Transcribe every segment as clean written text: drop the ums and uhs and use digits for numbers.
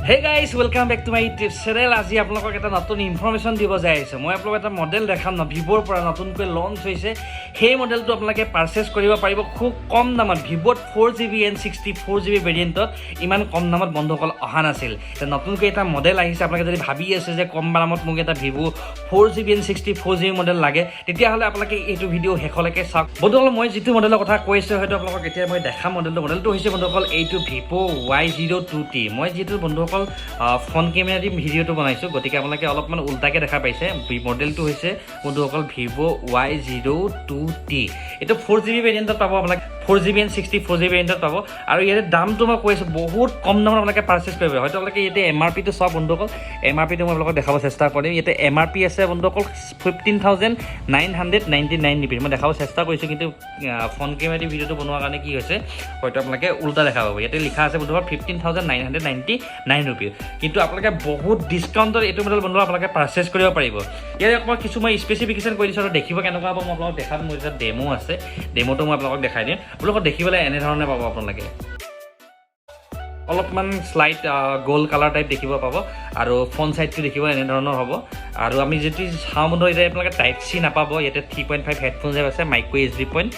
Hey guys, welcome back to my YouTube channel. আজি আপোনালোকক এটা নতুন ইনফৰমেশন দিব যাই আছে। মই আপোনালোকক এটা মডেল দেখাম ন Vivo পৰা নতুনকৈ লঞ্চ হৈছে। সেই মডেলটো আপোনালোকে পাৰচেজ কৰিব পাৰিব খুব কম দামত। Vivo 4GB and 64GB ভেৰিয়েণ্টত ইমান কম দামত বন্ধুসকল অহা নাছিল। তে নতুনকৈ এটা মডেল আহিছে। আপোনালোকে যদি ভাবি আছে যে কম দামত মোক এটা Vivo 4GB and 64GB model লাগে, তেতিয়া হলে আপোনালোকে এইটো ভিডিও শেষলৈকে চাওক। বন্ধুসকল মই যেটো মডেলৰ কথা কৈছো হয়তো আপোনালোকক এতিয়া মই দেখা মডেলটো হৈছে বন্ধুসকল এইটো Vivo y02T। মই যেটো বন্ধুসকল ফোন কেমেৰা দি ভিডিওটো বনাইছো, গতিকে আপোনালোকে অলপমান উল্টাকে দেখা পাইছে। মডেলটো হৈছে বন্ধুসকল Vivo y02T। এটা 4GB ভেৰিয়েণ্টত পাব আপোনালোকে 4GB and 64GB ভেৰিয়েণ্টত পাব। আৰু ইয়াৰ দামটো মই কৈছো বহুত কম দামত আপোনালোকে পাৰচেজ কৰিব। হয়তো আপোনালোকে ইয়াতে MRP টো সব বন্ধুসকল MRP টো মই আপোনালোকক দেখাব চেষ্টা কৰিম। ইয়াতে MRP আছে বন্ধুসকল 15,999 rupees। মই দেখাব চেষ্টা কৰিছো, কিন্তু ফোন কেমেৰা দি ভিডিওটো বনোৱাৰ কাৰণে কি হৈছে হয়তো আপোনালোকে উল্টা দেখা পাব। ইয়াতে লিখা আছে বন্ধুসকল 15,999 rupees। কিন্তু আপোনালোকে বহুত ডিসকাউন্টত এইটো মডেল বন্ধু আপোনালোকে পাৰচেজ কৰিব পাৰিব। ইয়াৰ অকমান কিছু মই স্পেসিফিকেশন কৰি দিছো আৰু দেখিব কেনেকুৱা হ'ব মই আপোনালোকক দেখাম। মোৰ এটা ডেমো আছে, ডেমোটো মই আপোনালোকক দেখাই দিম। আপোনালোকক দেখিবলৈ এনে ধৰণে পাব। আপোনালোকে অলপমান স্লাইট গোল্ড কালাৰ টাইপ দেখিব পাব আৰু ফোন সাইজটো দেখিব এনে ধৰণৰ হ'ব। আৰু আমি যেটি সাউন্ড হয় যায় আপোনালোকে টাইপ সি নাপাব। ইয়াতে 3.5 হেডফোনছ আছে, মাইক্ৰো এছডি পইণ্ট,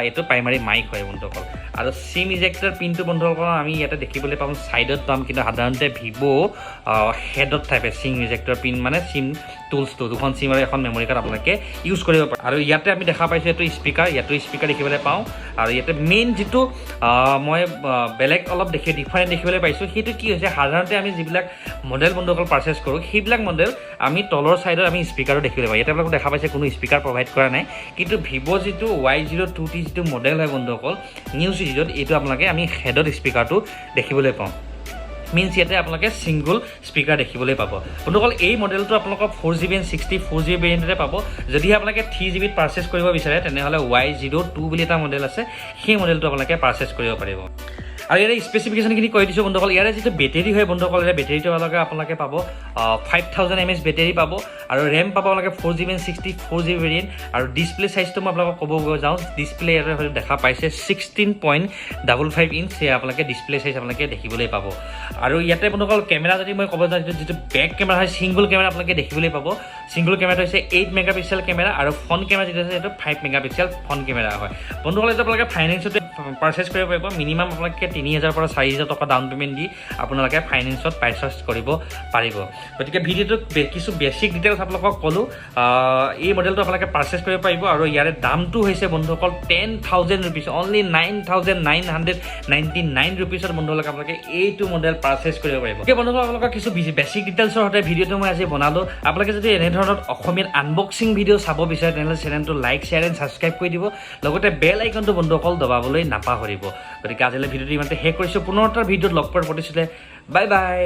এটো প্ৰাইমাৰী মাইক হয় বন্ধুসকল। আৰু সিম ইজেক্টৰ পিনটো বন্ধুসকল আমি ইয়াতে দেখিবলৈ পাম, সাইডত পাম, কিন্তু সাধাৰণতে Vivo হেডত থাকে সিম ইজেক্টৰ পিন, মানে সিম টুলছটো দুখন সিম আৰু এখন মেমৰি কাৰ্ড আপোনালোকে ইউজ কৰিব পাৰে। আৰু ইয়াতে আমি দেখা পাইছো এইটো স্পিকাৰ, ইয়াতো স্পিকাৰ দেখিবলৈ পাওঁ। আৰু ইয়াতে মেইন যেটো মই বেলেগ অলপ ডিফাৰেণ্ট দেখিবলৈ পাইছো, সেইটো কি হৈছে সাধাৰণতে আমি যিবিলাক মডেল বন্ধুসকল পাৰচেজ কৰোঁ সেইবিলাক মডেল আমি তলৰ সাইডত আমি স্পিকাৰো দেখিবলৈ পাওঁ। ইয়াতে আপোনালোকে দেখা পাইছে কোনো স্পিকাৰ প্ৰভাইড কৰা নাই, কিন্তু Vivo যেটো y02T যেটো মডেল হয় বন্ধুসকল নিউ সিৰিজত এইটো আপোনালোকে আমি হেডত স্পিকাৰটো দেখিবলৈ পাওঁ। মিন্স ইয়াতে আপোনালোকে সিঙ্গল স্পিকাৰ দেখিবলৈ পাব বন্ধুসকল। এই মডেলটো আপোনালোকক 4GB and 64GB ভেৰিয়েণ্টতে পাব। যদি আপোনালোকে 3GB পাৰচেজ কৰিব বিচাৰে তেনেহলে y02 বুলি এটা মডেল আছে, সেই মডেলটো আপোনালোকে পাৰচেজ কৰিব পাৰিব। আৰু ইয়াৰ স্পেসিফিকেশনখিনি কৈ দিছো বন্ধুসকল। ইয়াৰ যেটো বেটাৰী হয় বন্ধুসকল, এই বেটাৰীটো আপোনালোকে পাব 5000 mAh বেটাৰী পাব। আৰু RAM পাব আপোনালোকে 4GB and 64GB ভেৰিয়েণ্ট। আৰু ডিসপ্লে সাইজটো মই আপোনালোকক ক'ব যাওঁ, ডিসপ্লে ইয়াতে দেখা পাইছে 16.55 ইঞ্চ আপোনালোকে ডিসপ্লে সাইজ আপোনালোকে দেখিবলৈ পাব। আৰু ইয়াতে বন্ধুসকল কেমেৰা যদি মই ক'ব যাওঁ যেটো বেক কেমেৰা হয় সিঙ্গল কেমেৰা আপোনালোকে দেখিবলৈ পাব। সিঙ্গল কেমেৰাটো হৈছে 8 মেগাপিক্সেল কেমেৰা, আৰু ফ্ৰন্ট কেমেৰা যেটো আছে সেইটো 5 মেগাপিক্সেল ফ্ৰন্ট কেমেৰা হয় বন্ধুসকল। এটা আপোনালোকে ফাইনেন্সতে পাৰচেজ কৰিব পাৰিব। মিনিমাম আপোনালোকে 3000 পৰা 4000 টকা ডাউন পেমেণ্ট দি আপোনালোকে ফাইনেন্সত পাৰচেজ কৰিব পাৰিব। গতিকে ভিডিওটো কিছু বেসিক ডিটেইলছ আপোনালোকক ক'লো। এই মডেলটো আপোনালোকে পাৰচেজ কৰিব পাৰিব। আৰু ইয়াৰ দামটো হৈছে বন্ধুসকল 10,000 rupees, অনলি 9,999 rupeesত বন্ধুসকল আপোনালোকে এইটো মডেল পাৰচেজ কৰিব পাৰিব। এই বন্ধুসকল আপোনালোকক কিছু বেসিক ডিটেইলছৰ সৈতে ভিডিওটো মই আজি বনালো। আপোনালোকে যদি এনে ধৰণৰ অসমীয়া আনবক্সিং ভিডিও চাব বিচাৰে তেনেহলে চেনেলটো লাইক, শেয়াৰ এণ্ড সাবস্ক্ৰাইব কৰি দিব। লগতে বেল আইকনটো বন্ধুসকল দবাবলৈ নাপাহৰিব। গতিকে আজিলৈ ভিডিওটো ইমানতে শেষ কৰিছো। পুনৰ এটা ভিডিওত লগ পোৱাৰ প্ৰতিশ্ৰুতিৰে বাই বাই।